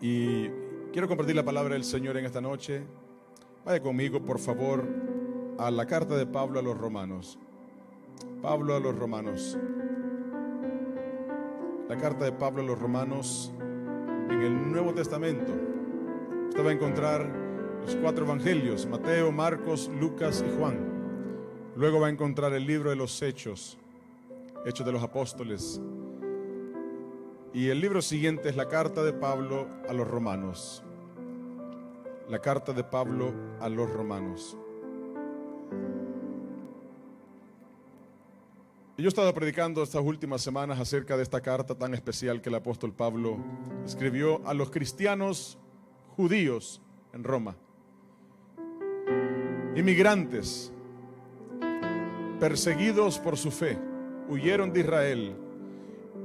Y quiero compartir la palabra del Señor en esta noche. Vaya conmigo, por favor, a la carta de Pablo a los Romanos. Pablo a los Romanos. La carta de Pablo a los Romanos en el Nuevo Testamento. Usted va a encontrar los 4 evangelios: Mateo, Marcos, Lucas y Juan. Luego va a encontrar el libro de los Hechos, Hechos de los Apóstoles. Y el libro siguiente es la carta de Pablo a los Romanos. La carta de Pablo a los Romanos. Y yo he estado predicando estas últimas semanas acerca de esta carta tan especial que el apóstol Pablo escribió a los cristianos judíos en Roma. Inmigrantes, perseguidos por su fe, huyeron de Israel.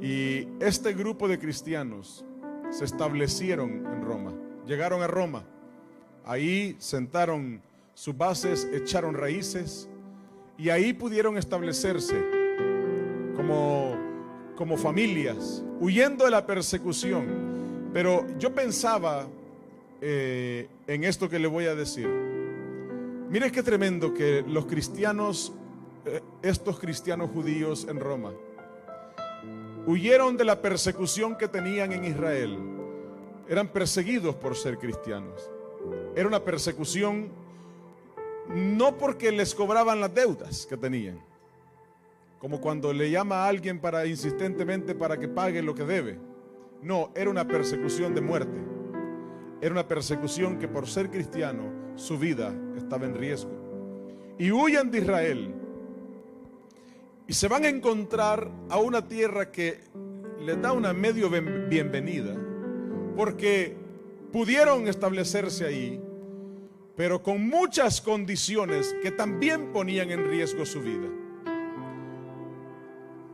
Y este grupo de cristianos se establecieron en Roma, llegaron a Roma, ahí sentaron sus bases, echaron raíces y ahí pudieron establecerse como familias, huyendo de la persecución. Pero yo pensaba en esto que le voy a decir. Mire qué tremendo que los cristianos, estos cristianos judíos en Roma, huyeron de la persecución que tenían en Israel. Eran perseguidos por ser cristianos. Era una persecución no porque les cobraban las deudas que tenían, como cuando le llama a alguien insistentemente para que pague lo que debe. No, era una persecución de muerte. Era una persecución que por ser cristiano su vida estaba en riesgo. Y huyen de Israel. Y se van a encontrar a una tierra que les da una medio bienvenida, porque pudieron establecerse ahí, pero con muchas condiciones que también ponían en riesgo su vida.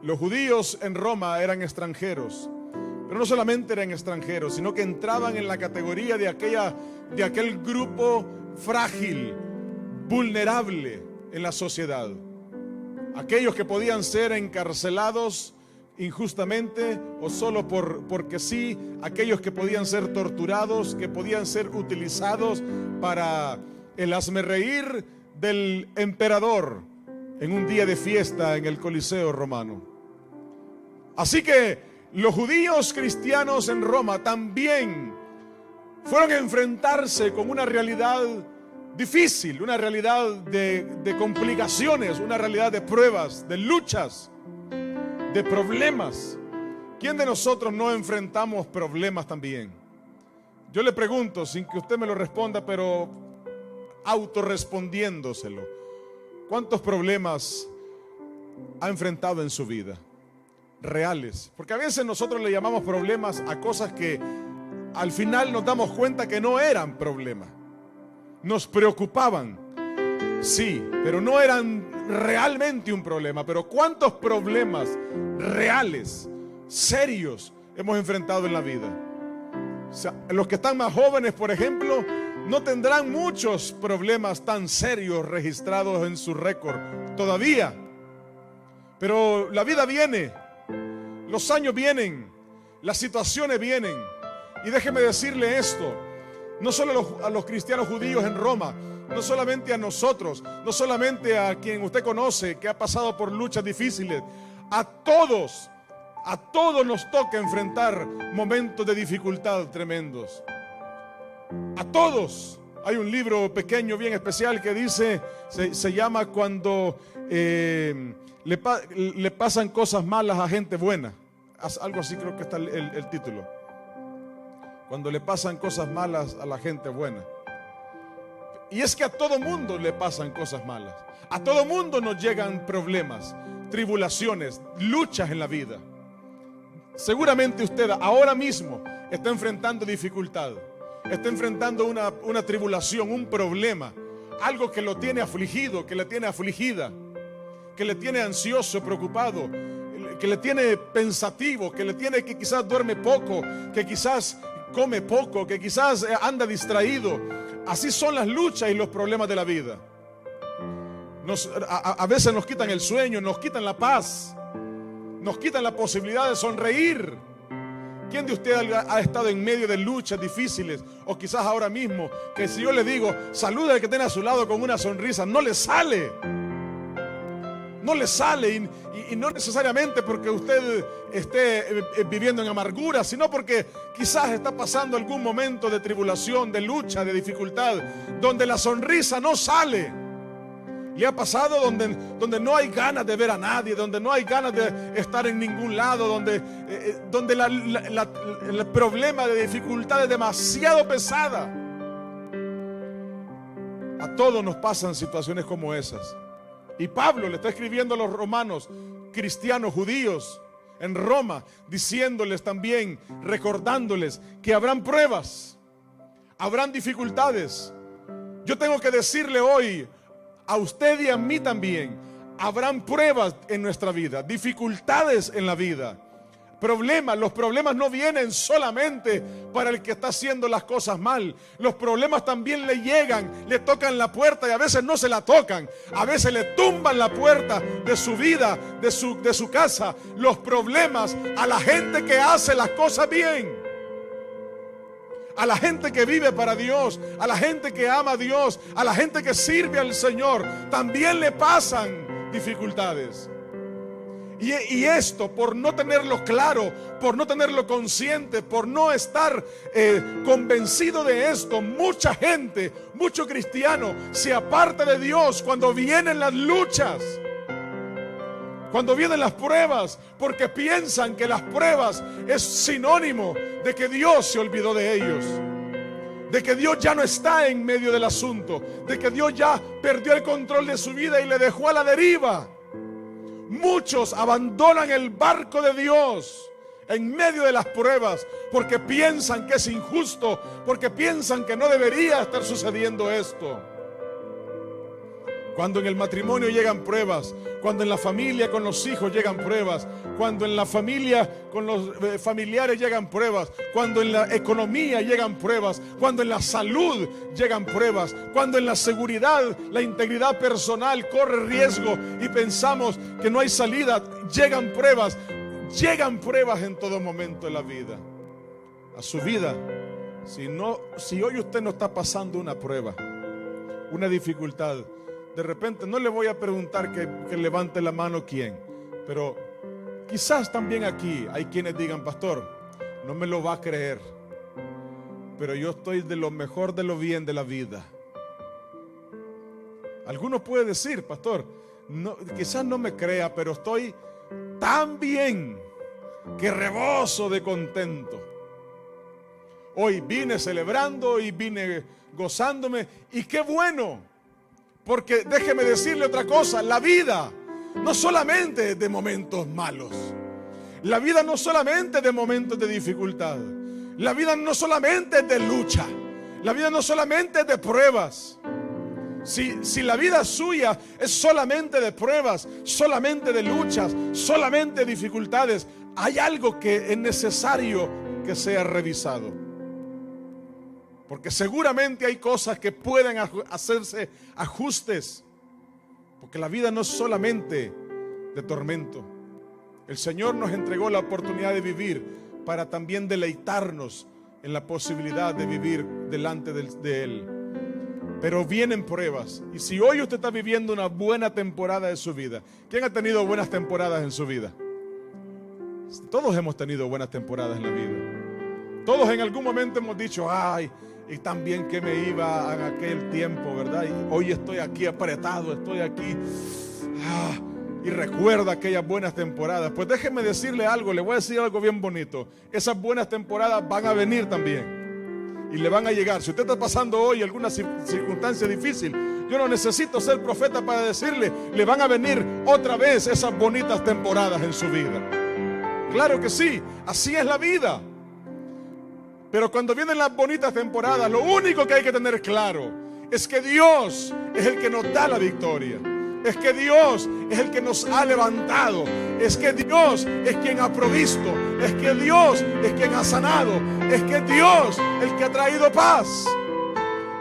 Los judíos en Roma eran extranjeros, pero no solamente eran extranjeros, sino que entraban en la categoría de aquel grupo frágil, vulnerable en la sociedad. Aquellos que podían ser encarcelados injustamente o solo porque sí, aquellos que podían ser torturados, que podían ser utilizados para el hazmerreír del emperador en un día de fiesta en el Coliseo romano. Así que los judíos cristianos en Roma también fueron a enfrentarse con una realidad difícil, una realidad de complicaciones, una realidad de pruebas, de luchas, de problemas. ¿Quién de nosotros no enfrentamos problemas también? Yo le pregunto, sin que usted me lo responda, pero autorrespondiéndoselo: ¿cuántos problemas ha enfrentado en su vida? Reales. Porque a veces nosotros le llamamos problemas a cosas que al final nos damos cuenta que no eran problemas. Nos preocupaban, sí, pero no eran realmente un problema. Pero ¿cuántos problemas reales, serios, hemos enfrentado en la vida? O sea, los que están más jóvenes, por ejemplo, no tendrán muchos problemas tan serios registrados en su récord todavía. Pero la vida viene, los años vienen, las situaciones vienen. Y déjeme decirle esto: no solo a los cristianos judíos en Roma, no solamente a nosotros, no solamente a quien usted conoce que ha pasado por luchas difíciles, a todos nos toca enfrentar momentos de dificultad tremendos. A todos. Hay un libro pequeño bien especial que dice, se llama Cuando le pasan cosas malas a gente buena. Algo así creo que está el título. Cuando le pasan cosas malas a la gente buena. Y es que a todo mundo le pasan cosas malas. A todo mundo nos llegan problemas, tribulaciones, luchas en la vida. Seguramente usted ahora mismo está enfrentando dificultad, está enfrentando una tribulación, un problema, algo que lo tiene afligido, que le tiene afligida, que le tiene ansioso, preocupado, que le tiene pensativo, que quizás duerme poco, que quizás come poco, que quizás anda distraído. Así son las luchas y los problemas de la vida. A veces nos quitan el sueño, nos quitan la paz, nos quitan la posibilidad de sonreír. ¿Quién de ustedes ha estado en medio de luchas difíciles? O quizás ahora mismo, que si yo le digo, saluda al que tiene a su lado con una sonrisa, no le sale. No le sale, y no necesariamente porque usted esté viviendo en amargura, sino porque quizás está pasando algún momento de tribulación, de lucha, de dificultad, donde la sonrisa no sale. ¿Le ha pasado donde no hay ganas de ver a nadie, donde no hay ganas de estar en ningún lado, donde el problema de dificultad es demasiado pesada? A todos nos pasan situaciones como esas. Y Pablo le está escribiendo a los romanos, cristianos judíos en Roma, diciéndoles también, recordándoles que habrán pruebas, habrán dificultades. Yo tengo que decirle hoy a usted y a mí también, habrán pruebas en nuestra vida, dificultades en la vida, problemas. Los problemas no vienen solamente para el que está haciendo las cosas mal. Los problemas también le llegan, le tocan la puerta, y a veces no se la tocan, a veces le tumban la puerta de su vida, de su casa. Los problemas a la gente que hace las cosas bien, a la gente que vive para Dios, a la gente que ama a Dios, a la gente que sirve al Señor, también le pasan dificultades. Y esto, por no tenerlo claro, por no tenerlo consciente, por no estar convencido de esto, mucha gente, mucho cristiano se aparta de Dios cuando vienen las luchas, cuando vienen las pruebas, porque piensan que las pruebas es sinónimo de que Dios se olvidó de ellos, de que Dios ya no está en medio del asunto, de que Dios ya perdió el control de su vida y le dejó a la deriva. Muchos abandonan el barco de Dios en medio de las pruebas porque piensan que es injusto, porque piensan que no debería estar sucediendo esto. Cuando en el matrimonio llegan pruebas, cuando en la familia con los hijos llegan pruebas, cuando en la familia con los familiares llegan pruebas, cuando en la economía llegan pruebas, cuando en la salud llegan pruebas, cuando en la seguridad, la integridad personal corre riesgo y pensamos que no hay salida, llegan pruebas en todo momento de la vida. A su vida, si hoy usted no está pasando una prueba, una dificultad, de repente no le voy a preguntar que levante la mano quién, pero quizás también aquí hay quienes digan, pastor, no me lo va a creer, pero yo estoy de lo mejor de lo bien de la vida. Algunos pueden decir, pastor, no, quizás no me crea, pero estoy tan bien que reboso de contento. Hoy vine celebrando y vine gozándome, y qué bueno. Porque déjeme decirle otra cosa, la vida no solamente es de momentos malos, la vida no solamente es de momentos de dificultad, la vida no solamente es de lucha, la vida no solamente es de pruebas. Si la vida suya es solamente de pruebas, solamente de luchas, solamente de dificultades, hay algo que es necesario que sea revisado. Porque seguramente hay cosas que pueden hacerse ajustes. Porque la vida no es solamente de tormento. El Señor nos entregó la oportunidad de vivir para también deleitarnos en la posibilidad de vivir delante de Él. Pero vienen pruebas. Y si hoy usted está viviendo una buena temporada de su vida, ¿quién ha tenido buenas temporadas en su vida? Todos hemos tenido buenas temporadas en la vida. Todos en algún momento hemos dicho, ay, y tan bien que me iba en aquel tiempo, ¿verdad? Y hoy estoy aquí apretado, estoy aquí. Y recuerda aquellas buenas temporadas. Pues déjeme decirle algo, le voy a decir algo bien bonito. Esas buenas temporadas van a venir también. Y le van a llegar. Si usted está pasando hoy alguna circunstancia difícil, yo no necesito ser profeta para decirle, le van a venir otra vez esas bonitas temporadas en su vida. Claro que sí, así es la vida. Pero cuando vienen las bonitas temporadas, lo único que hay que tener claro es que Dios es el que nos da la victoria. Es que Dios es el que nos ha levantado. Es que Dios es quien ha provisto. Es que Dios es quien ha sanado. Es que Dios es el que ha traído paz.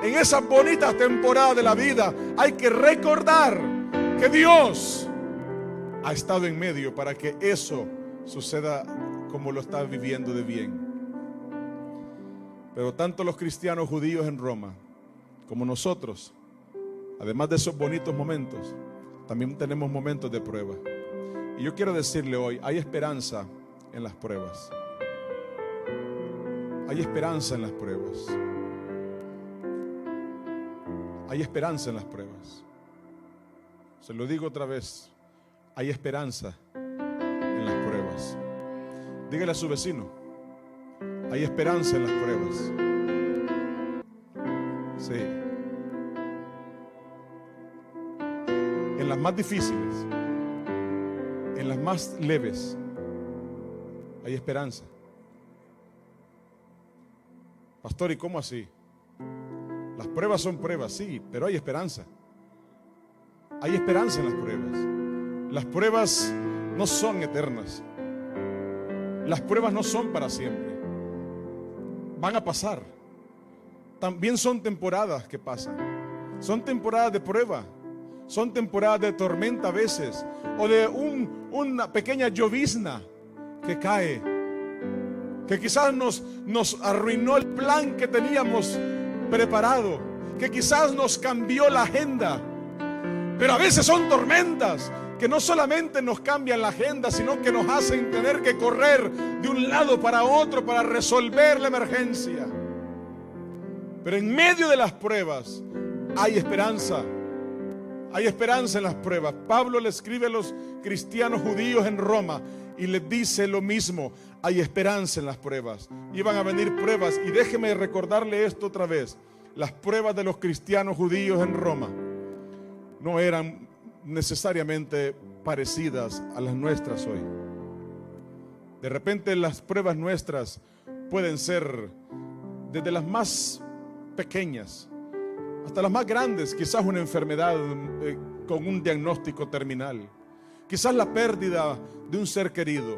En esas bonitas temporadas de la vida hay que recordar que Dios ha estado en medio para que eso suceda como lo está viviendo de bien. Pero tanto los cristianos judíos en Roma como nosotros, además de esos bonitos momentos, también tenemos momentos de prueba. Y yo quiero decirle hoy, hay esperanza en las pruebas. Hay esperanza en las pruebas. Hay esperanza en las pruebas. Se lo digo otra vez, hay esperanza en las pruebas. Dígale a su vecino, hay esperanza en las pruebas. Sí. En las más difíciles, en las más leves, hay esperanza. Pastor, ¿y cómo así? Las pruebas son pruebas, sí, pero hay esperanza. Hay esperanza en las pruebas. Las pruebas no son eternas. Las pruebas no son para siempre. Van a pasar. También son temporadas que pasan. Son temporadas de prueba. Son temporadas de tormenta a veces. O de una pequeña llovizna que cae, que quizás nos arruinó el plan que teníamos preparado, que quizás nos cambió la agenda. Pero a veces son tormentas que no solamente nos cambian la agenda, sino que nos hacen tener que correr de un lado para otro para resolver la emergencia. Pero en medio de las pruebas hay esperanza. Hay esperanza en las pruebas. Pablo le escribe a los cristianos judíos en Roma y les dice lo mismo. Hay esperanza en las pruebas. Iban a venir pruebas, y déjeme recordarle esto otra vez. Las pruebas de los cristianos judíos en Roma no eran necesariamente parecidas a las nuestras hoy. De repente las pruebas nuestras pueden ser desde las más pequeñas hasta las más grandes, quizás una enfermedad con un diagnóstico terminal, quizás la pérdida de un ser querido,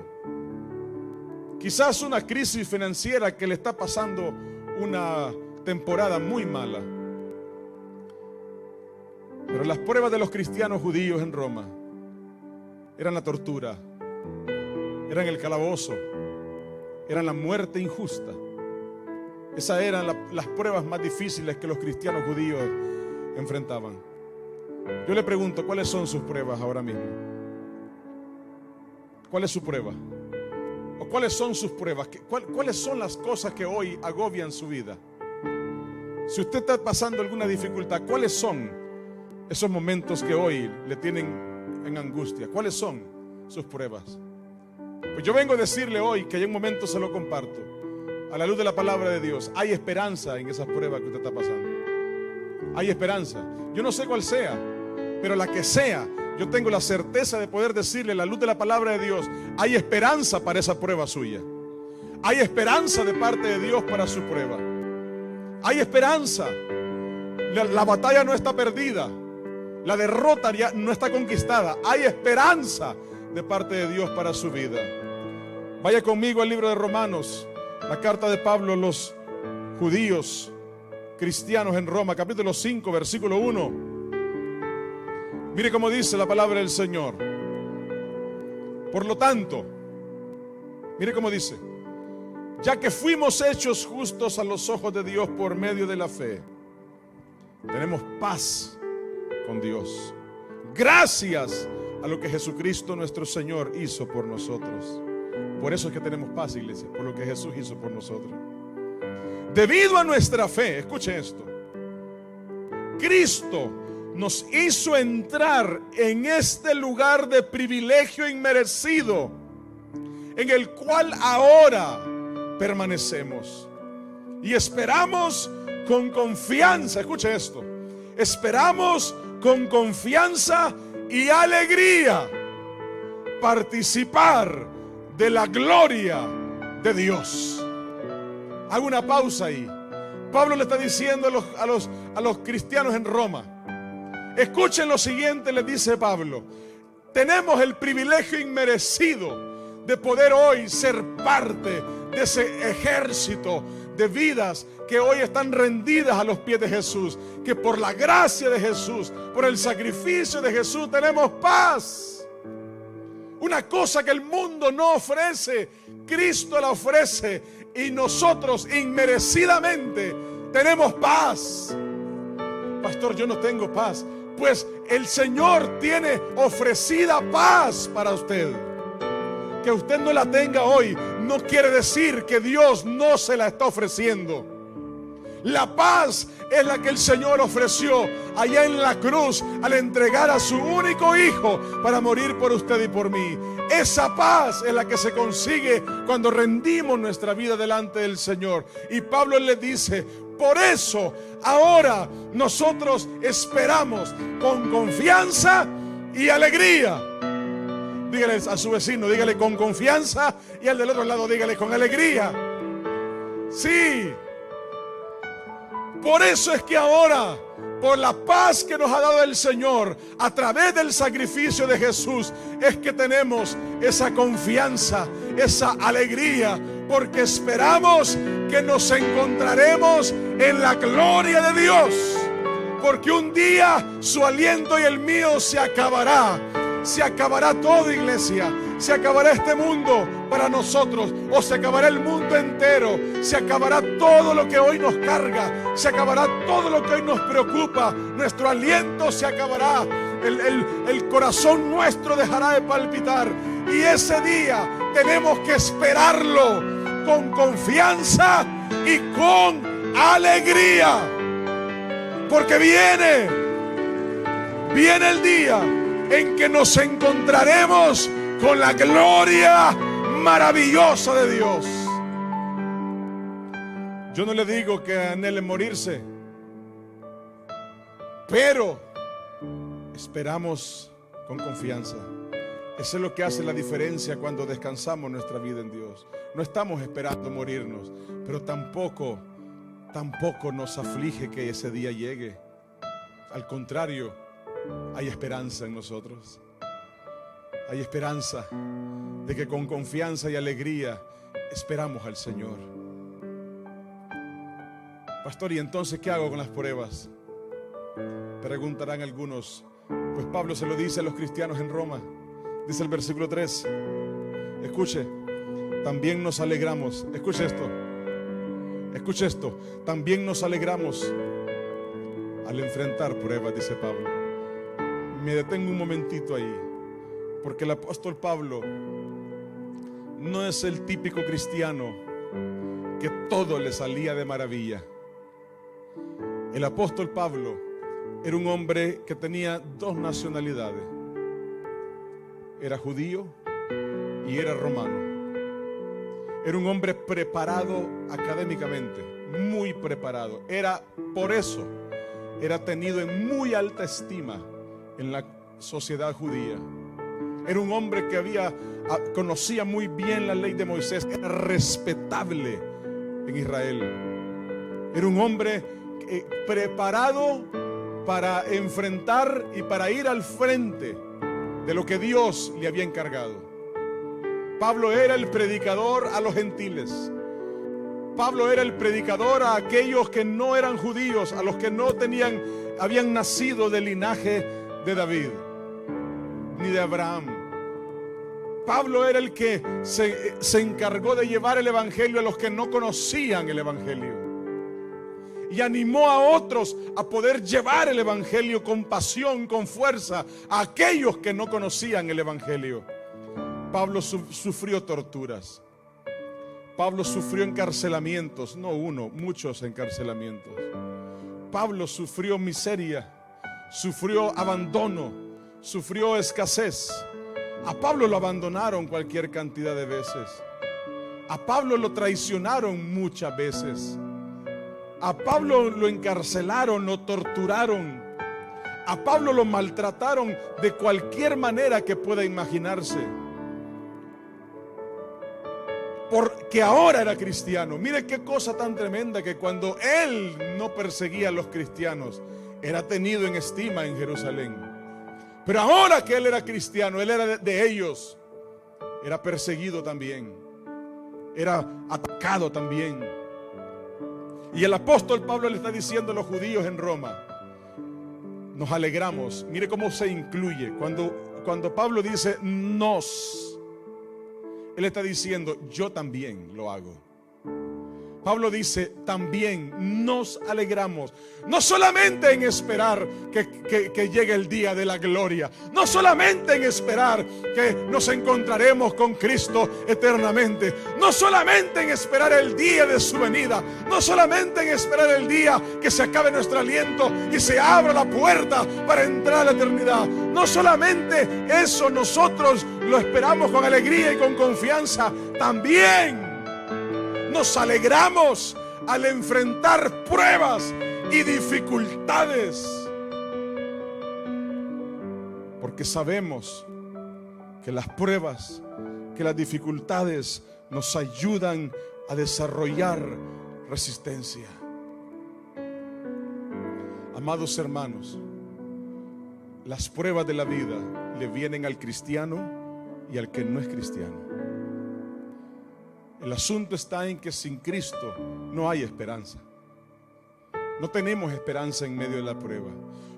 quizás una crisis financiera que le está pasando una temporada muy mala. Pero las pruebas de los cristianos judíos en Roma eran la tortura, eran el calabozo, eran la muerte injusta. Esas eran las pruebas más difíciles que los cristianos judíos enfrentaban. Yo le pregunto, ¿cuáles son sus pruebas ahora mismo? ¿Cuál es su prueba? ¿O cuáles son sus pruebas? ¿Cuáles son las cosas que hoy agobian su vida? Si usted está pasando alguna dificultad, ¿cuáles son esos momentos que hoy le tienen en angustia? ¿Cuáles son sus pruebas? Pues yo vengo a decirle hoy que en un momento se lo comparto. A la luz de la palabra de Dios, hay esperanza en esas pruebas que usted está pasando. Hay esperanza. Yo no sé cuál sea, pero la que sea, yo tengo la certeza de poder decirle a la luz de la palabra de Dios, hay esperanza para esa prueba suya. Hay esperanza de parte de Dios para su prueba. Hay esperanza. La batalla no está perdida. La derrota ya no está conquistada. Hay esperanza de parte de Dios para su vida. Vaya conmigo al libro de Romanos, la carta de Pablo a los judíos cristianos en Roma, capítulo 5, versículo 1. Mire cómo dice la palabra del Señor. Por lo tanto, mire cómo dice: ya que fuimos hechos justos a los ojos de Dios por medio de la fe, tenemos paz con Dios, gracias a lo que Jesucristo nuestro Señor hizo por nosotros. Por eso es que tenemos paz, iglesia, por lo que Jesús hizo por nosotros. Debido a nuestra fe, escuche esto, Cristo nos hizo entrar en este lugar de privilegio inmerecido, en el cual ahora permanecemos y esperamos con confianza. Escuche esto, esperamos con confianza y alegría participar de la gloria de Dios. Hago una pausa ahí. Pablo le está diciendo a los cristianos en Roma, escuchen lo siguiente, les dice Pablo: tenemos el privilegio inmerecido de poder hoy ser parte de ese ejército de vidas que hoy están rendidas a los pies de Jesús, que por la gracia de Jesús, por el sacrificio de Jesús, tenemos paz. Una cosa que el mundo no ofrece, Cristo la ofrece y nosotros inmerecidamente tenemos paz. Pastor, yo no tengo paz. Pues el Señor tiene ofrecida paz para usted. Que usted no la tenga hoy no quiere decir que Dios no se la está ofreciendo. La paz es la que el Señor ofreció allá en la cruz al entregar a su único hijo para morir por usted y por mí. Esa paz es la que se consigue cuando rendimos nuestra vida delante del Señor. Y Pablo le dice: por eso ahora nosotros esperamos con confianza y alegría. Dígale a su vecino, dígale con confianza, y al del otro lado dígale con alegría. Sí. Por eso es que ahora, por la paz que nos ha dado el Señor a través del sacrificio de Jesús, es que tenemos esa confianza, esa alegría, porque esperamos que nos encontraremos en la gloria de Dios. Porque un día su aliento y el mío se acabará. Se acabará todo, iglesia. Se acabará este mundo para nosotros, o se acabará el mundo entero. Se acabará todo lo que hoy nos carga. Se acabará todo lo que hoy nos preocupa. Nuestro aliento se acabará. El corazón nuestro dejará de palpitar. Y ese día tenemos que esperarlo con confianza y con alegría. Porque viene el día en que nos encontraremos con la gloria maravillosa de Dios. Yo no le digo que anhele morirse, pero esperamos con confianza. Eso es lo que hace la diferencia cuando descansamos nuestra vida en Dios. No estamos esperando morirnos, pero tampoco nos aflige que ese día llegue. Al contrario, hay esperanza en nosotros. Hay esperanza de que con confianza y alegría esperamos al Señor. Pastor, ¿y entonces qué hago con las pruebas? Preguntarán algunos. Pues Pablo se lo dice a los cristianos en Roma. Dice el versículo 3. Escuche, también nos alegramos. Escuche esto. Escuche esto. También nos alegramos al enfrentar pruebas, dice Pablo. Me detengo un momentito ahí, porque el apóstol Pablo no es el típico cristiano que todo le salía de maravilla. El apóstol Pablo era un hombre que tenía dos nacionalidades. Era judío y era romano. Era un hombre preparado académicamente, muy preparado. Por eso era tenido en muy alta estima en la sociedad judía. Era un hombre que conocía muy bien la ley de Moisés. Era respetable en Israel. Era un hombre preparado para enfrentar y para ir al frente de lo que Dios le había encargado. Pablo era el predicador a los gentiles. Pablo era el predicador a aquellos que no eran judíos, a los que no habían nacido del linaje de David ni de Abraham. Pablo era el que se encargó de llevar el evangelio a los que no conocían el evangelio, y animó a otros a poder llevar el evangelio con pasión, con fuerza, a aquellos que no conocían el evangelio. Pablo sufrió torturas. Pablo sufrió encarcelamientos, no uno, muchos encarcelamientos. Pablo sufrió miseria, sufrió abandono, sufrió escasez. A Pablo lo abandonaron cualquier cantidad de veces. A Pablo lo traicionaron muchas veces. A Pablo lo encarcelaron, lo torturaron. A Pablo lo maltrataron de cualquier manera que pueda imaginarse. Porque ahora era cristiano. Mire qué cosa tan tremenda, que cuando él no perseguía a los cristianos, era tenido en estima en Jerusalén. Pero ahora que él era cristiano, él era de ellos, era perseguido también, era atacado también. Y el apóstol Pablo le está diciendo a los judíos en Roma: nos alegramos. Mire cómo se incluye. Cuando Pablo dice nos, él está diciendo: yo también lo hago. Pablo dice, también nos alegramos, no solamente en esperar que llegue el día de la gloria, no solamente en esperar que nos encontraremos con Cristo eternamente, no solamente en esperar el día de su venida, no solamente en esperar el día que se acabe nuestro aliento y se abra la puerta para entrar a la eternidad. No solamente eso nosotros lo esperamos con alegría y con confianza, también nos alegramos al enfrentar pruebas y dificultades, porque sabemos que las pruebas, que las dificultades nos ayudan a desarrollar resistencia. Amados hermanos, las pruebas de la vida le vienen al cristiano y al que no es cristiano. El asunto está en que sin Cristo no hay esperanza. No tenemos esperanza en medio de la prueba.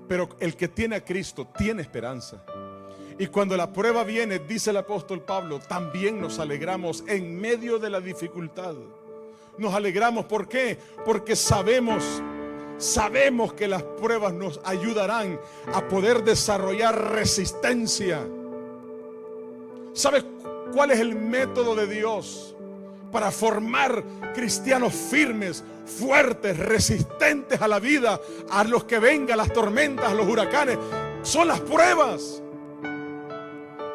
Pero el que tiene a Cristo tiene esperanza. Y cuando la prueba viene, dice el apóstol Pablo, también nos alegramos en medio de la dificultad. Nos alegramos, ¿por qué? Porque sabemos que las pruebas nos ayudarán a poder desarrollar resistencia. ¿Sabes cuál es el método de Dios para formar cristianos firmes, fuertes, resistentes a la vida, a los que vengan las tormentas, a los huracanes? Son las pruebas.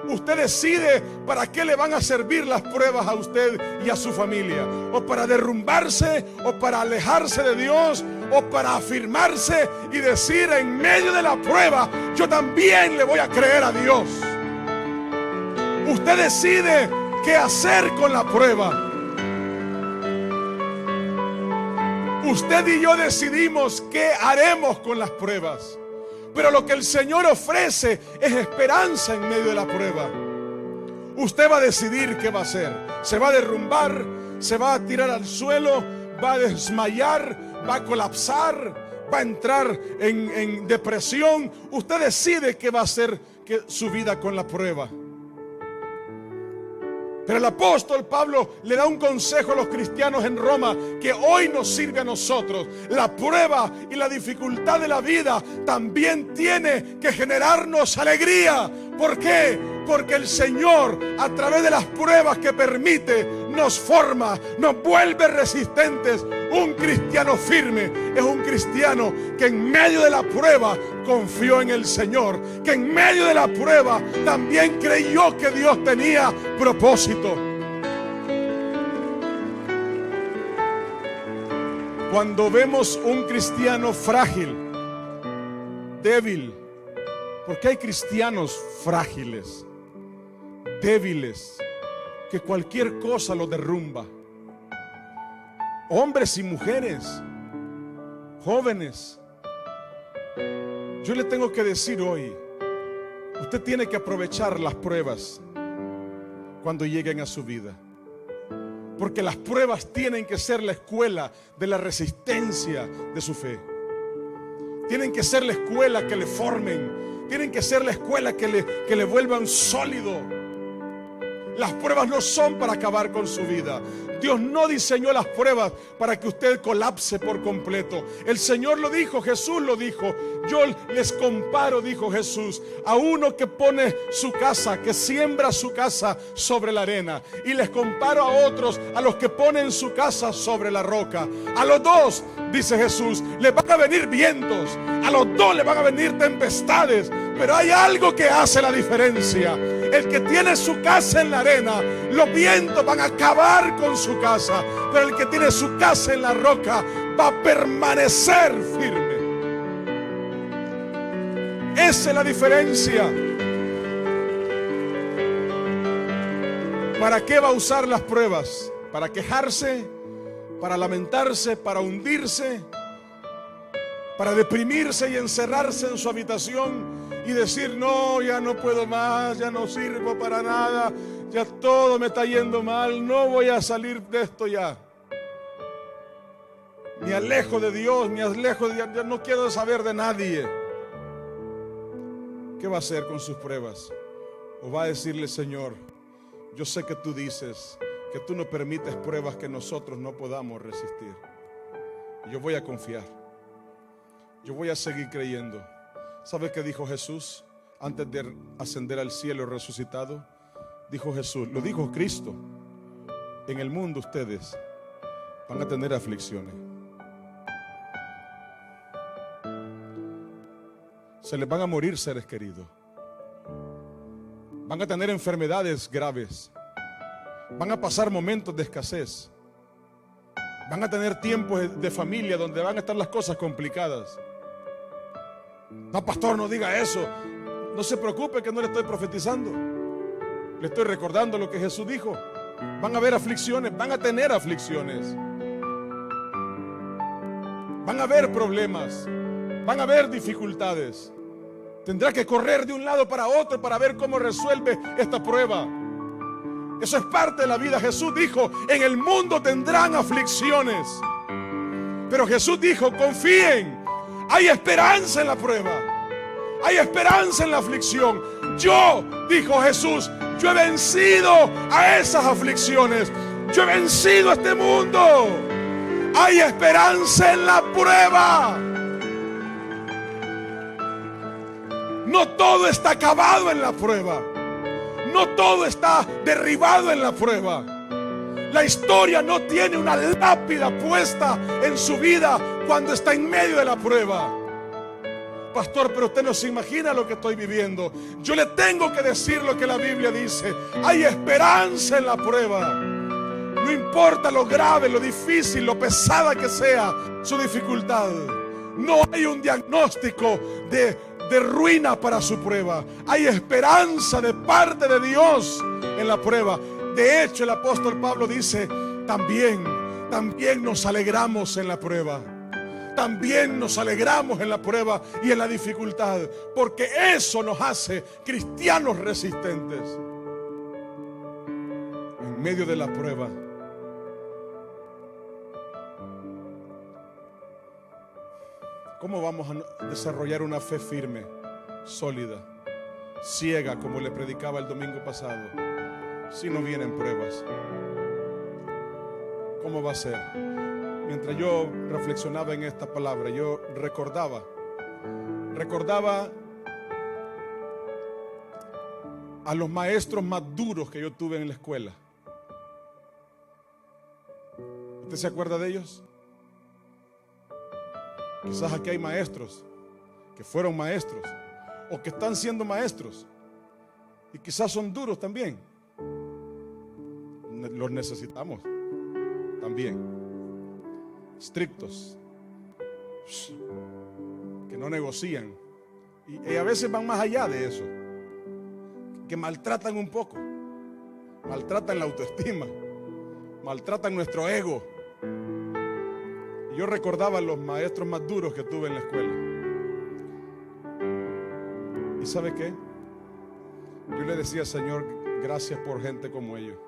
Usted decide para qué le van a servir las pruebas a usted y a su familia, o para derrumbarse, o para alejarse de Dios, o para afirmarse y decir en medio de la prueba, yo también le voy a creer a Dios. Usted decide qué hacer con la prueba. Usted y yo decidimos qué haremos con las pruebas. Pero lo que el Señor ofrece es esperanza en medio de la prueba. Usted va a decidir qué va a hacer. ¿Se va a derrumbar? ¿Se va a tirar al suelo? ¿Va a desmayar? ¿Va a colapsar? ¿Va a entrar en depresión? Usted decide qué va a hacer su vida con la prueba. Pero el apóstol Pablo le da un consejo a los cristianos en Roma que hoy nos sirve a nosotros. La prueba y la dificultad de la vida también tiene que generarnos alegría. ¿Por qué? Porque el Señor, a través de las pruebas que permite, nos forma, nos vuelve resistentes. Un cristiano firme es un cristiano que en medio de la prueba confió en el Señor, que en medio de la prueba también creyó que Dios tenía propósito. Cuando vemos un cristiano frágil, débil, porque hay cristianos frágiles, débiles, que cualquier cosa los derrumba. Hombres y mujeres, jóvenes. Yo le tengo que decir hoy, usted tiene que aprovechar las pruebas cuando lleguen a su vida. Porque las pruebas tienen que ser la escuela de la resistencia de su fe. Tienen que ser la escuela que le formen. Tienen que ser la escuela que le vuelvan sólido. Las pruebas no son para acabar con su vida. Dios no diseñó las pruebas para que usted colapse por completo. El Señor lo dijo, Jesús lo dijo. Yo les comparo, dijo Jesús, a uno que pone su casa, que siembra su casa sobre la arena. Y les comparo a otros, a los que ponen su casa sobre la roca. A los dos, dice Jesús, les van a venir vientos. A los dos les van a venir tempestades. Pero hay algo que hace la diferencia. El que tiene su casa en la arena, los vientos van a acabar con su casa. Pero el que tiene su casa en la roca va a permanecer firme. Esa es la diferencia. ¿Para qué va a usar las pruebas? ¿Para quejarse? ¿Para lamentarse? ¿Para hundirse? ¿Para deprimirse y encerrarse en su habitación y decir, no, ya no puedo más, ya no sirvo para nada, ya todo me está yendo mal, no voy a salir de esto ya? Me alejo de Dios, me alejo de Dios, ya no quiero saber de nadie. ¿Qué va a hacer con sus pruebas? ¿O va a decirle, Señor, yo sé que tú dices que tú no permites pruebas que nosotros no podamos resistir. Yo voy a confiar. Yo voy a seguir creyendo. ¿Sabes qué dijo Jesús antes de ascender al cielo resucitado? Dijo Jesús, lo dijo Cristo: en el mundo ustedes van a tener aflicciones. Se les van a morir seres queridos. Van a tener enfermedades graves. Van a pasar momentos de escasez. Van a tener tiempos de familia donde van a estar las cosas complicadas. No, pastor, no diga eso. No se preocupe, que no le estoy profetizando. Le estoy recordando lo que Jesús dijo. Van a haber aflicciones, van a tener aflicciones. Van a haber problemas, van a haber dificultades. Tendrá que correr de un lado para otro para ver cómo resuelve esta prueba. Eso es parte de la vida. Jesús dijo, en el mundo tendrán aflicciones. Pero Jesús dijo, confíen, hay esperanza en la prueba. Hay esperanza en la aflicción. Yo, dijo Jesús, yo he vencido a esas aflicciones. Yo he vencido a este mundo. Hay esperanza en la prueba. No todo está acabado en la prueba. No todo está derribado en la prueba. La historia no tiene una lápida puesta en su vida cuando está en medio de la prueba. Pastor, pero usted no se imagina lo que estoy viviendo. Yo le tengo que decir lo que la Biblia dice. Hay esperanza en la prueba. No importa lo grave, lo difícil, lo pesada que sea su dificultad. No hay un diagnóstico de ruina para su prueba. Hay esperanza de parte de Dios en la prueba. De hecho, el apóstol Pablo dice, también nos alegramos en la prueba. También nos alegramos en la prueba y en la dificultad, porque eso nos hace cristianos resistentes. En medio de la prueba, ¿cómo vamos a desarrollar una fe firme, sólida, ciega, como le predicaba el domingo pasado, si no vienen pruebas? ¿Cómo va a ser? Mientras yo reflexionaba en esta palabra, yo recordaba a los maestros más duros que yo tuve en la escuela. ¿Usted se acuerda de ellos? Quizás aquí hay maestros que fueron maestros o que están siendo maestros y quizás son duros también. Los necesitamos también. Estrictos, que no negocian y a veces van más allá de eso, que maltratan un poco, maltratan la autoestima, maltratan nuestro ego. Y yo recordaba a los maestros más duros que tuve en la escuela. ¿Y sabe qué? Yo le decía, Señor, gracias por gente como ellos,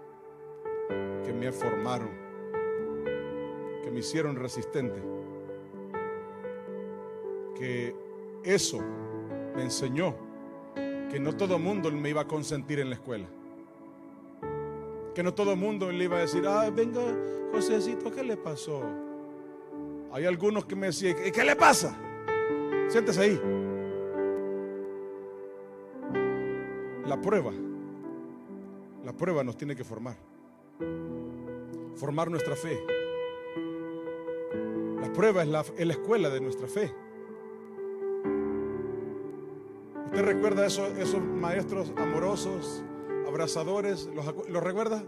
que me formaron, que me hicieron resistente, que eso me enseñó que no todo el mundo me iba a consentir en la escuela, que no todo el mundo le iba a decir, venga Josécito, ¿qué le pasó? Hay algunos que me decían, ¿qué le pasa? Siéntese ahí. La prueba nos tiene que formar nuestra fe. La prueba es la escuela de nuestra fe. ¿Usted recuerda esos maestros amorosos, abrazadores? ¿Los recuerda?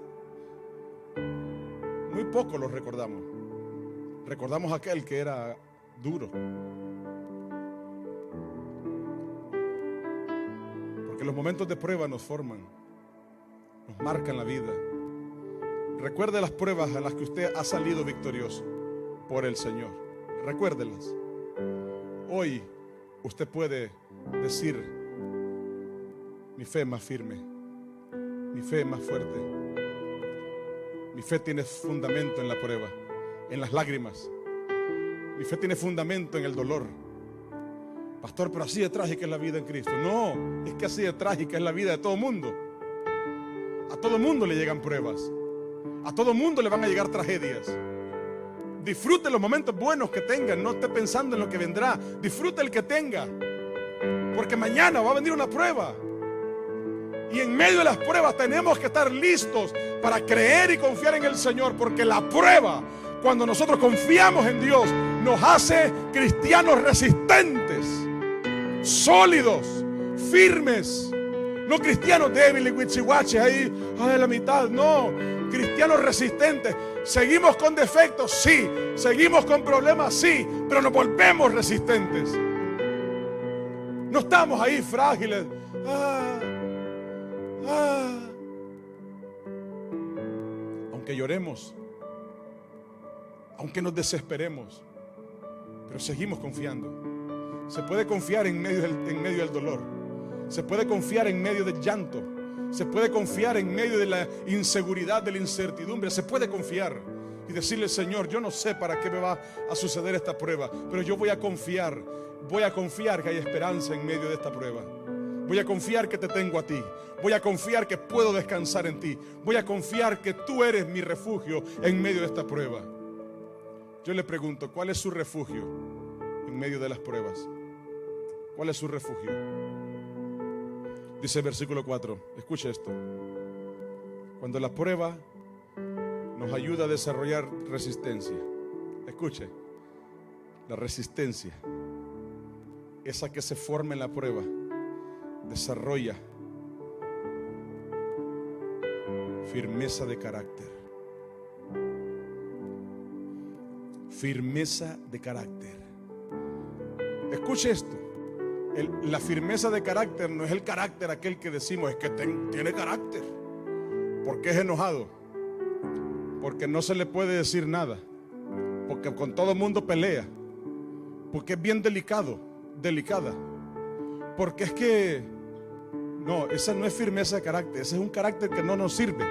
Muy poco los recordamos. Recordamos aquel que era duro. Porque los momentos de prueba nos forman, nos marcan la vida. Recuerde las pruebas a las que usted ha salido victorioso por el Señor. Recuérdelas. Hoy usted puede decir, mi fe es más firme, mi fe es más fuerte, mi fe tiene fundamento en la prueba, en las lágrimas. Mi fe tiene fundamento en el dolor. Pastor, pero así de trágica es la vida en Cristo. No, es que así de trágica es la vida de todo mundo. A todo mundo le llegan pruebas. A todo mundo le van a llegar tragedias. Disfrute los momentos buenos que tenga. No esté pensando en lo que vendrá. Disfrute el que tenga. Porque mañana va a venir una prueba. Y en medio de las pruebas tenemos que estar listos para creer y confiar en el Señor. Porque la prueba, cuando nosotros confiamos en Dios, nos hace cristianos resistentes, sólidos, firmes. No cristianos débiles, huichihuaches ahí a la mitad. No, cristianos resistentes. Seguimos con defectos, sí. Seguimos con problemas, sí. Pero nos volvemos resistentes. No estamos ahí frágiles. Aunque lloremos, aunque nos desesperemos, pero seguimos confiando. Se puede confiar en medio del dolor. Se puede confiar en medio del llanto. Se puede confiar en medio de la inseguridad, de la incertidumbre. Se puede confiar y decirle: Señor, yo no sé para qué me va a suceder esta prueba, pero yo voy a confiar que hay esperanza en medio de esta prueba. Voy a confiar que te tengo a ti. Voy a confiar que puedo descansar en ti. Voy a confiar que tú eres mi refugio en medio de esta prueba. Yo le pregunto, ¿cuál es su refugio en medio de las pruebas? ¿Cuál es su refugio? Dice el versículo 4, escuche esto: cuando la prueba nos ayuda a desarrollar resistencia. Escuche, la resistencia, esa que se forma en la prueba, desarrolla firmeza de carácter. Firmeza de carácter. Escuche esto. La firmeza de carácter no es el carácter aquel que decimos es que tiene carácter. ¿Por qué es enojado? Porque no se le puede decir nada. Porque con todo el mundo pelea. Porque es bien delicada. Porque es que no, esa no es firmeza de carácter. Ese es un carácter que no nos sirve.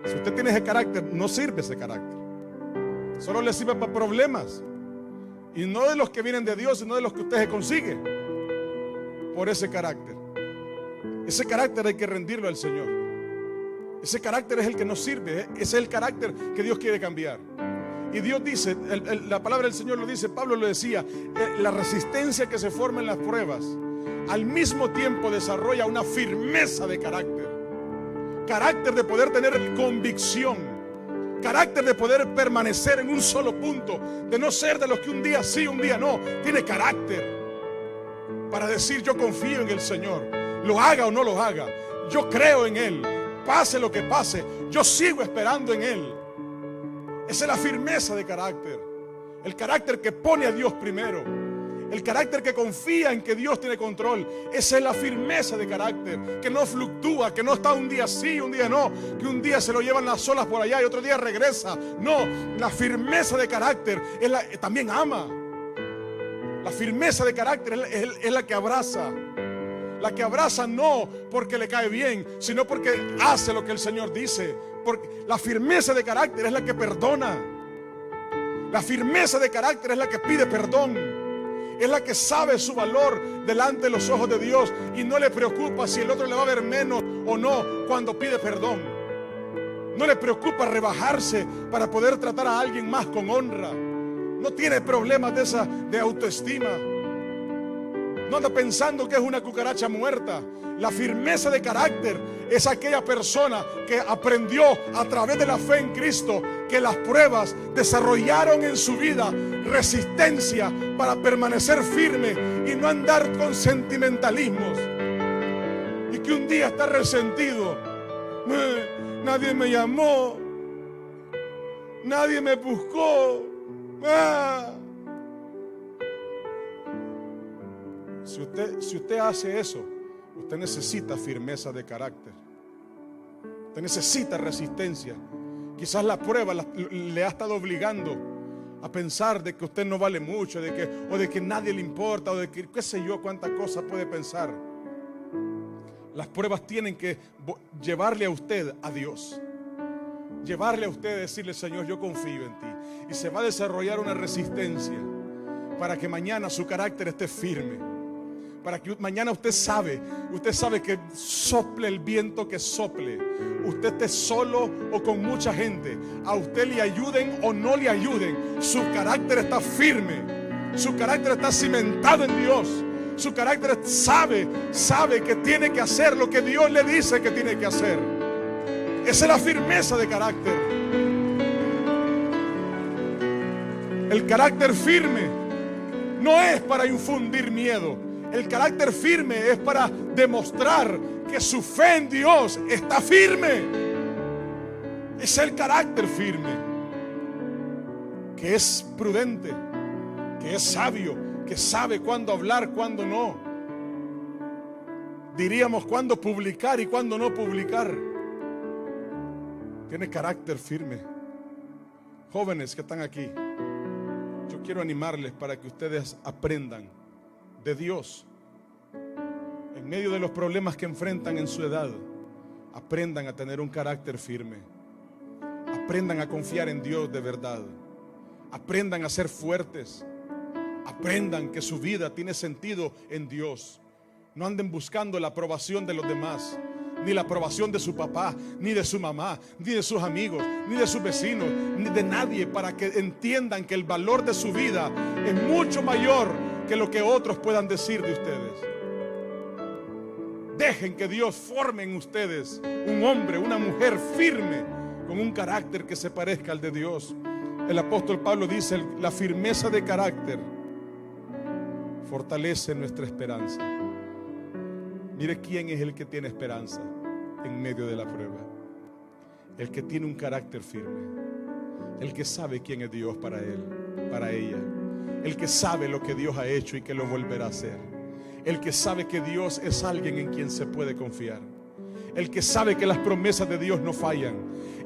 Si usted tiene ese carácter, no sirve ese carácter. Solo le sirve para problemas. Y no de los que vienen de Dios, sino de los que usted se consigue. Por ese carácter. Ese carácter hay que rendirlo al Señor. Ese carácter es el que nos sirve. Ese es el carácter que Dios quiere cambiar. Y Dios dice, la palabra del Señor lo dice, Pablo lo decía, la resistencia que se forma en las pruebas al mismo tiempo desarrolla una firmeza de carácter. Carácter de poder tener convicción. Carácter de poder permanecer en un solo punto. De no ser de los que un día sí, un día no. Tiene carácter para decir: yo confío en el Señor. Lo haga o no lo haga, yo creo en Él. Pase lo que pase, yo sigo esperando en Él. Esa es la firmeza de carácter. El carácter que pone a Dios primero. El carácter que confía en que Dios tiene control. Esa es la firmeza de carácter, que no fluctúa, que no está un día sí, un día no, que un día se lo llevan las olas por allá y otro día regresa. No, la firmeza de carácter también ama. La firmeza de carácter es la que abraza. La que abraza no porque le cae bien, sino porque hace lo que el Señor dice. Porque la firmeza de carácter es la que perdona. La firmeza de carácter es la que pide perdón. Es la que sabe su valor delante de los ojos de Dios y no le preocupa si el otro le va a ver menos o no cuando pide perdón. No le preocupa rebajarse para poder tratar a alguien más con honra. No tiene problemas de autoestima. No anda pensando que es una cucaracha muerta. La firmeza de carácter es aquella persona que aprendió a través de la fe en Cristo que las pruebas desarrollaron en su vida resistencia para permanecer firme y no andar con sentimentalismos. Y que un día está resentido. Nadie me llamó. Nadie me buscó. Si usted hace eso, usted necesita firmeza de carácter. Usted necesita resistencia. Quizás la prueba le ha estado obligando a pensar de que usted no vale mucho, o de que nadie le importa, o de que qué sé yo cuántas cosas puede pensar. Las pruebas tienen que llevarle a usted a Dios. Llevarle a usted a decirle: Señor, yo confío en ti. Y se va a desarrollar una resistencia para que mañana su carácter esté firme. para que mañana usted sabe que sople el viento que sople, usted esté solo o con mucha gente, a usted le ayuden o no le ayuden, su carácter está firme, su carácter está cimentado en Dios, su carácter sabe que tiene que hacer lo que Dios le dice que tiene que hacer. Esa es la firmeza de carácter. El carácter firme no es para infundir miedo. El carácter firme es para demostrar que su fe en Dios está firme. Es el carácter firme, que es prudente, que es sabio, que sabe cuándo hablar, cuándo no. Diríamos cuándo publicar y cuándo no publicar. Tiene carácter firme. Jóvenes que están aquí, yo quiero animarles para que ustedes aprendan de Dios. En medio de los problemas que enfrentan en su edad, aprendan a tener un carácter firme. Aprendan a confiar en Dios de verdad. Aprendan a ser fuertes. Aprendan que su vida tiene sentido en Dios. No anden buscando la aprobación de los demás, ni la aprobación de su papá, ni de su mamá, ni de sus amigos, ni de sus vecinos, ni de nadie, para que entiendan que el valor de su vida es mucho mayor que lo que otros puedan decir de ustedes. Dejen que Dios forme en ustedes un hombre, una mujer firme, con un carácter que se parezca al de Dios. El apóstol Pablo dice: la firmeza de carácter fortalece nuestra esperanza. Mire quién es el que tiene esperanza en medio de la prueba. El que tiene un carácter firme, el que sabe quién es Dios para él, para ella, el que sabe lo que Dios ha hecho y que lo volverá a hacer, el que sabe que Dios es alguien en quien se puede confiar, el que sabe que las promesas de Dios no fallan,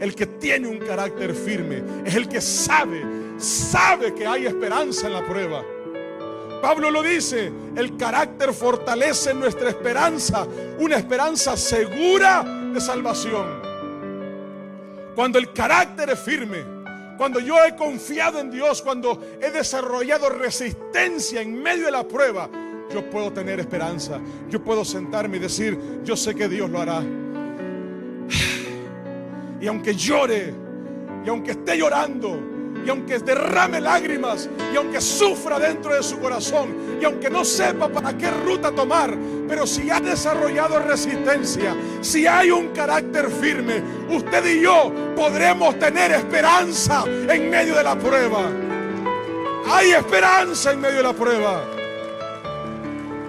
el que tiene un carácter firme, es el que sabe que hay esperanza en la prueba. Pablo lo dice: el carácter fortalece nuestra esperanza, una esperanza segura de salvación. Cuando el carácter es firme, cuando yo he confiado en Dios, cuando he desarrollado resistencia en medio de la prueba, yo puedo tener esperanza. Yo puedo sentarme y decir: yo sé que Dios lo hará. Y aunque llore, y aunque esté llorando, y aunque derrame lágrimas, y aunque sufra dentro de su corazón, y aunque no sepa para qué ruta tomar, pero si ha desarrollado resistencia, si hay un carácter firme, usted y yo podremos tener esperanza en medio de la prueba. Hay esperanza en medio de la prueba.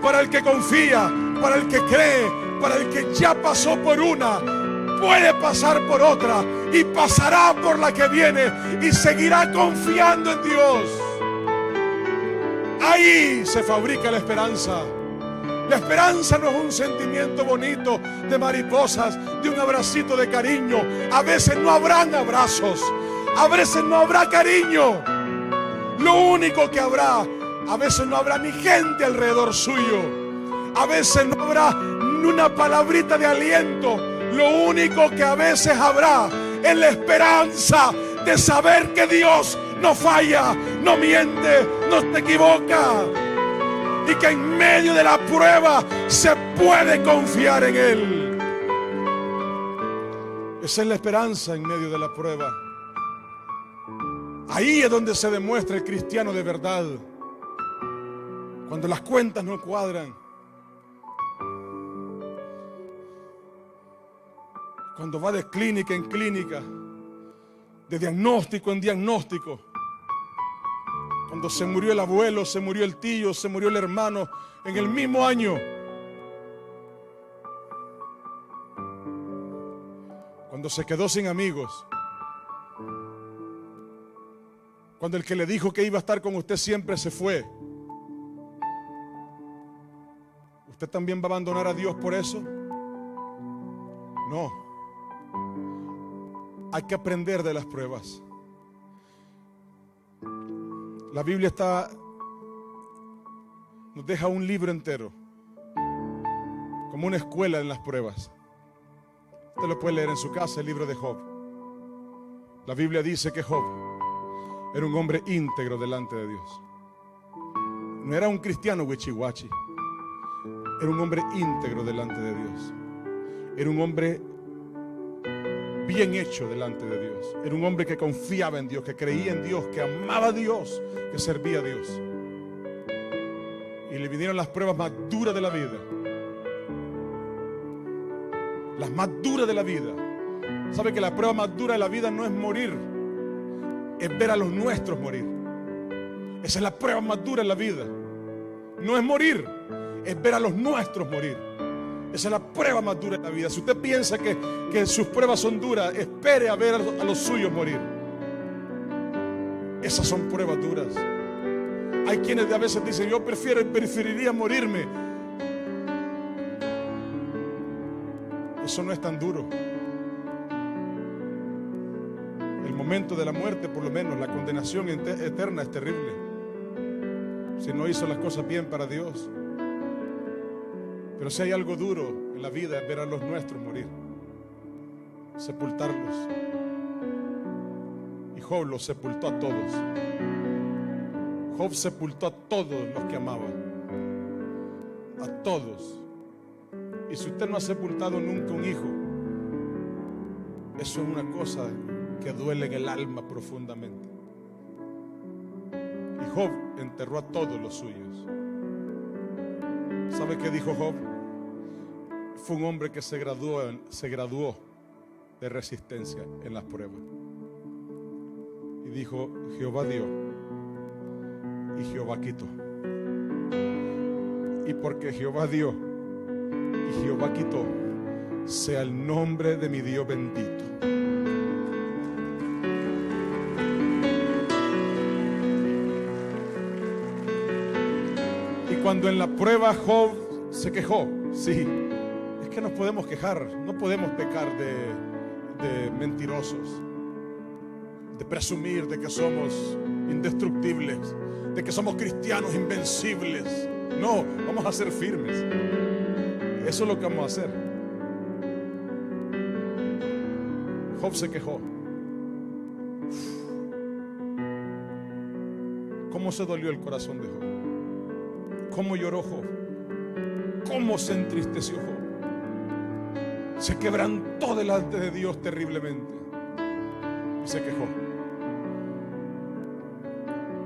Para el que confía, para el que cree, para el que ya pasó por una, puede pasar por otra y pasará por la que viene y seguirá confiando en Dios. Ahí se fabrica la esperanza. La esperanza no es un sentimiento bonito de mariposas, de un abracito de cariño. A veces no habrán abrazos, a veces no habrá cariño. Lo único que habrá, a veces no habrá ni gente alrededor suyo, a veces no habrá ni una palabrita de aliento. Lo único que a veces habrá es la esperanza de saber que Dios no falla, no miente, no se equivoca, y que en medio de la prueba se puede confiar en Él. Esa es la esperanza en medio de la prueba. Ahí es donde se demuestra el cristiano de verdad. Cuando las cuentas no cuadran, cuando va de clínica en clínica, de diagnóstico en diagnóstico, cuando se murió el abuelo, se murió el tío, se murió el hermano en el mismo año, cuando se quedó sin amigos, cuando el que le dijo que iba a estar con usted siempre se fue, ¿usted también va a abandonar a Dios por eso? No. Hay que aprender de las pruebas. La Biblia nos deja un libro entero, como una escuela en las pruebas. Usted lo puede leer en su casa, el libro de Job. La Biblia dice que Job era un hombre íntegro delante de Dios. No era un cristiano huichihuachi. Era un hombre íntegro delante de Dios. Era un hombre bien hecho delante de Dios. Era un hombre que confiaba en Dios, que creía en Dios, que amaba a Dios, que servía a Dios. Y le vinieron las pruebas más duras de la vida. Las más duras de la vida. ¿Sabe que la prueba más dura de la vida no es morir? Es ver a los nuestros morir. Esa es la prueba más dura de la vida. No es morir, es ver a los nuestros morir. Esa es la prueba más dura de la vida. Si usted piensa que sus pruebas son duras, espere a ver a los suyos morir. Esas son pruebas duras. Hay quienes a veces dicen, yo preferiría morirme. Eso no es tan duro. El momento de la muerte, por lo menos, la condenación eterna es terrible. Si no hizo las cosas bien para Dios. Pero si hay algo duro en la vida es ver a los nuestros morir, sepultarlos. Y Job los sepultó a todos. Job sepultó a todos los que amaba, a todos. Y si usted no ha sepultado nunca un hijo, eso es una cosa que duele en el alma profundamente. Y Job enterró a todos los suyos. ¿Sabe qué dijo Job? Fue un hombre que se graduó de resistencia en las pruebas. Y dijo, Jehová dio y Jehová quitó. Y porque Jehová dio y Jehová quitó, sea el nombre de mi Dios bendito. Y cuando en la prueba Job se quejó, sí, es que nos podemos quejar, no podemos pecar de mentirosos, de presumir de que somos indestructibles, de que somos cristianos invencibles. No, vamos a ser firmes. Eso es lo que vamos a hacer. Job se quejó. ¿Cómo se dolió el corazón de Job? ¿Cómo lloró Job? ¿Cómo se entristeció Job? Se quebrantó delante de Dios terriblemente y se quejó.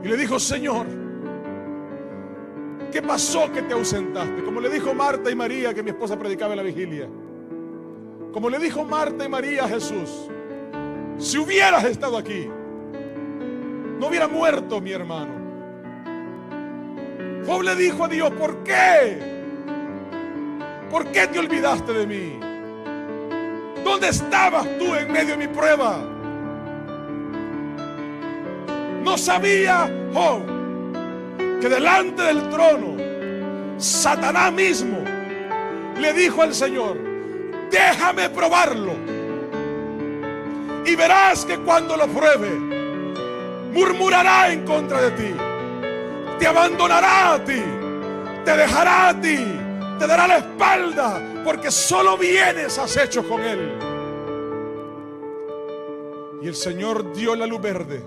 Y le dijo, Señor, ¿qué pasó que te ausentaste? Como le dijo Marta y María, que mi esposa predicaba en la vigilia. Como le dijo Marta y María a Jesús, si hubieras estado aquí, no hubiera muerto mi hermano. Job le dijo a Dios, ¿por qué? ¿Por qué te olvidaste de mí? ¿Dónde estabas tú en medio de mi prueba? No sabía Job que delante del trono Satanás mismo le dijo al Señor, déjame probarlo y verás que cuando lo pruebe murmurará en contra de ti, te abandonará a ti, te dejará a ti, te dará la espalda, porque solo bienes has hecho con él. Y el Señor dio la luz verde,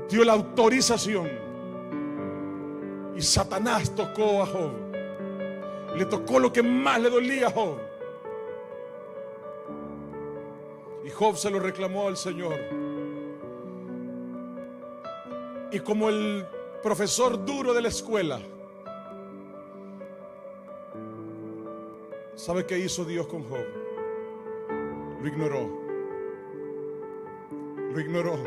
dio la autorización, y Satanás tocó a Job. Le tocó lo que más le dolía a Job. Y Job se lo reclamó al Señor. Y como el profesor duro de la escuela, ¿sabe qué hizo Dios con Job? Lo ignoró. Lo ignoró.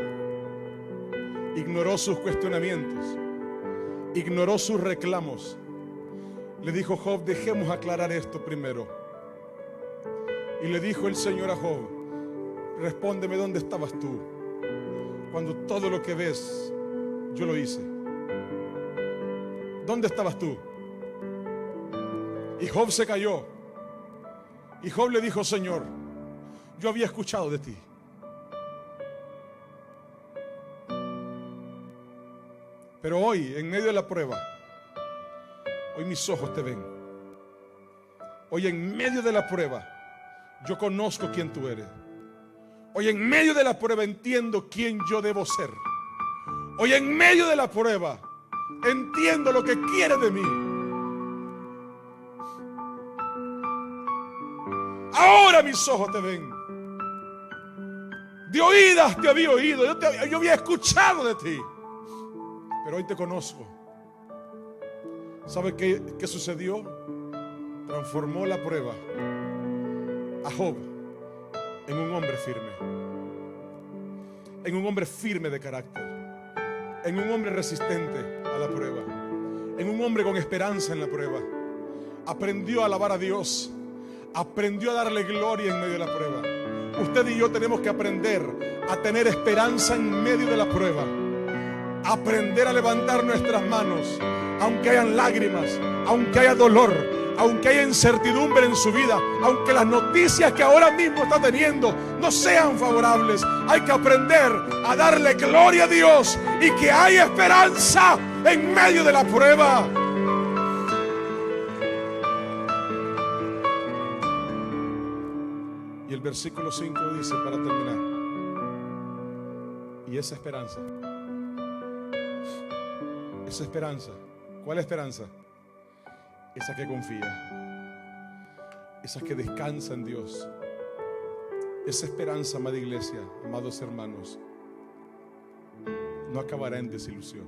Ignoró sus cuestionamientos. Ignoró sus reclamos. Le dijo, Job, dejemos aclarar esto primero. Y le dijo el Señor a Job, respóndeme, ¿dónde estabas tú cuando todo lo que ves yo lo hice? ¿Dónde estabas tú? Y Job se cayó. Y Job le dijo, Señor, yo había escuchado de ti. Pero hoy, en medio de la prueba, hoy mis ojos te ven. Hoy en medio de la prueba, yo conozco quién tú eres. Hoy en medio de la prueba entiendo quién yo debo ser. Hoy en medio de la prueba entiendo lo que quiere de mí. Ahora mis ojos te ven. De oídas te había oído, yo había escuchado de ti, pero hoy te conozco. ¿Sabe qué sucedió? Transformó la prueba a Job en un hombre firme, en un hombre firme de carácter, en un hombre resistente a la prueba, en un hombre con esperanza en la prueba. Aprendió a alabar a Dios, aprendió a darle gloria en medio de la prueba. Usted y yo tenemos que aprender a tener esperanza en medio de la prueba, aprender a levantar nuestras manos, aunque hayan lágrimas, aunque haya dolor, aunque haya incertidumbre en su vida, aunque las noticias que ahora mismo está teniendo no sean favorables. Hay que aprender a darle gloria a Dios y que hay esperanza en medio de la prueba. Y el versículo 5 dice, para terminar, y esa esperanza, ¿cuál esperanza? Esa que confía, esa que descansa en Dios. Esa esperanza, amada iglesia, amados hermanos, no acabará en desilusión.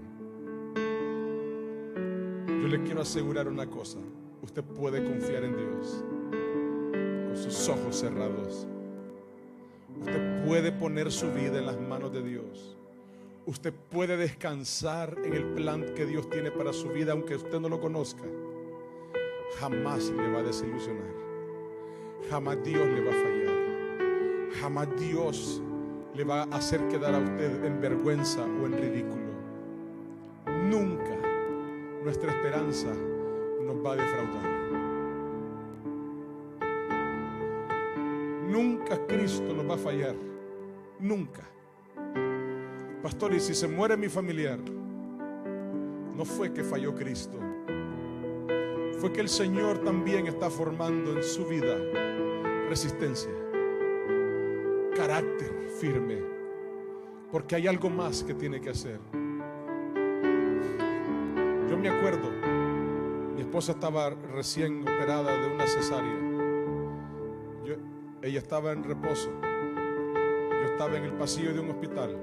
Yo le quiero asegurar una cosa: usted puede confiar en Dios con sus ojos cerrados. Usted puede poner su vida en las manos de Dios. Usted puede descansar en el plan que Dios tiene para su vida, aunque usted no lo conozca. Jamás le va a desilusionar. Jamás Dios le va a fallar. Jamás Dios le va a hacer quedar a usted en vergüenza o en ridículo. Nunca nuestra esperanza nos va a defraudar. Nunca Cristo nos va a fallar. Nunca. Pastor, y si se muere mi familiar, no fue que falló Cristo, fue que el Señor también está formando en su vida resistencia, carácter firme, porque hay algo más que tiene que hacer. Yo me acuerdo, mi esposa estaba recién operada de una cesárea. Ella estaba en reposo. Yo estaba en el pasillo de un hospital,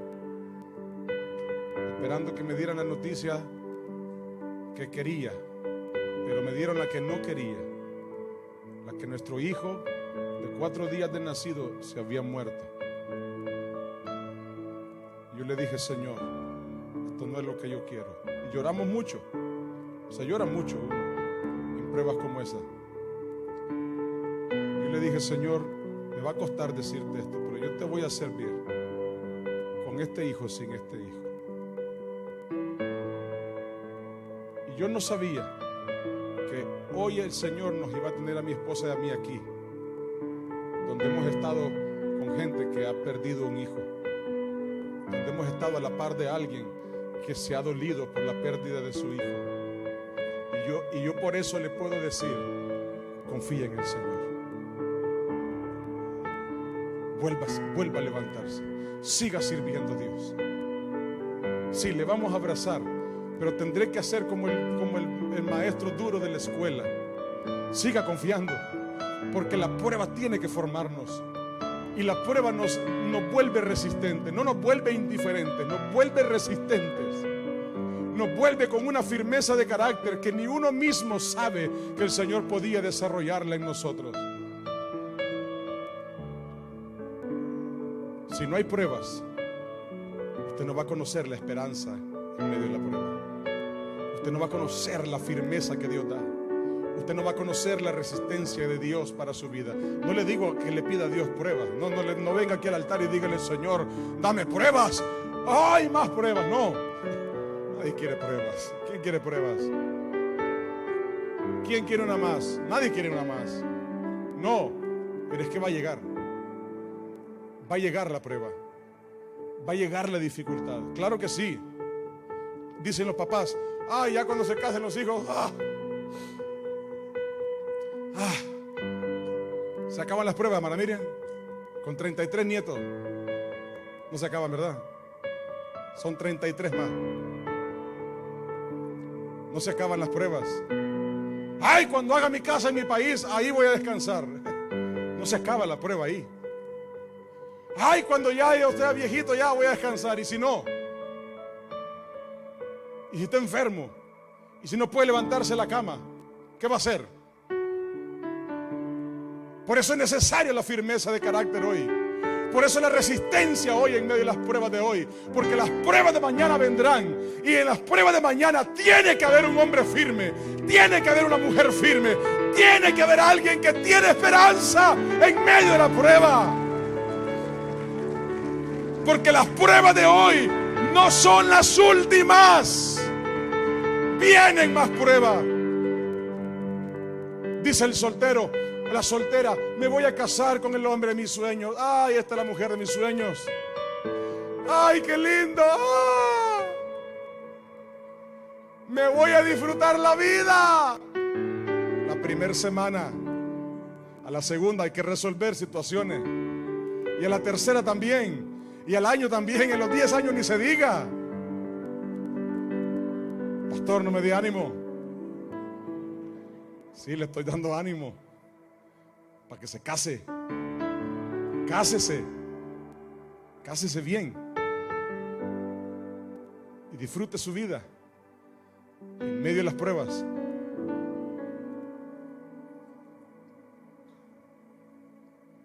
esperando que me dieran la noticia que quería, pero me dieron la que no quería, la que nuestro hijo de 4 días de nacido se había muerto. Yo le dije, Señor, esto no es lo que yo quiero. Y lloramos mucho, se llora mucho en pruebas como esa. Yo le dije, Señor, me va a costar decirte esto, pero yo te voy a servir con este hijo, sin este hijo. Y yo no sabía que hoy el Señor nos iba a tener a mi esposa y a mí aquí, donde hemos estado con gente que ha perdido un hijo, donde hemos estado a la par de alguien que se ha dolido por la pérdida de su hijo. Y yo por eso le puedo decir, confía en el Señor. Vuelva a levantarse, siga sirviendo a Dios. Sí, le vamos a abrazar, pero tendré que hacer como el maestro duro de la escuela. Siga confiando, porque la prueba tiene que formarnos. Y la prueba nos vuelve resistentes, no nos vuelve indiferentes, nos vuelve resistentes. Nos vuelve con una firmeza de carácter que ni uno mismo sabe que el Señor podía desarrollarla en nosotros. Si no hay pruebas, usted no va a conocer la esperanza en medio de la prueba. Usted no va a conocer la firmeza que Dios da. Usted no va a conocer la resistencia de Dios para su vida. No le digo que le pida a Dios pruebas. No venga aquí al altar y dígale, Señor, dame pruebas. ¡Ay, más pruebas! No. Nadie quiere pruebas. ¿Quién quiere pruebas? ¿Quién quiere una más? Nadie quiere una más. No, pero es que va a llegar. Va a llegar la prueba. Va a llegar la dificultad. Claro que sí. Dicen los papás, ya cuando se casen los hijos, se acaban las pruebas, hermana Miriam. Con 33 nietos no se acaban, ¿verdad? Son 33 más. No se acaban las pruebas. Cuando haga mi casa en mi país, ahí voy a descansar. No se acaba la prueba ahí. Ay, cuando ya yo sea viejito ya voy a descansar. Y si no, y si está enfermo, y si no puede levantarse de la cama, ¿qué va a hacer? Por eso es necesaria la firmeza de carácter hoy. Por eso la resistencia hoy en medio de las pruebas de hoy. Porque las pruebas de mañana vendrán. Y en las pruebas de mañana tiene que haber un hombre firme. Tiene que haber una mujer firme. Tiene que haber alguien que tiene esperanza en medio de la prueba. Porque las pruebas de hoy no son las últimas. Vienen más pruebas. Dice el soltero, la soltera: me voy a casar con el hombre de mis sueños. Ay, esta es la mujer de mis sueños. Ay, qué lindo. Me voy a disfrutar la vida. La primera semana, a la segunda hay que resolver situaciones, y a la tercera también, y al año también, en los 10 años ni se diga. Pastor, no me dé ánimo. Sí, le estoy dando ánimo para que se case. Cásese. Cásese bien y disfrute su vida en medio de las pruebas.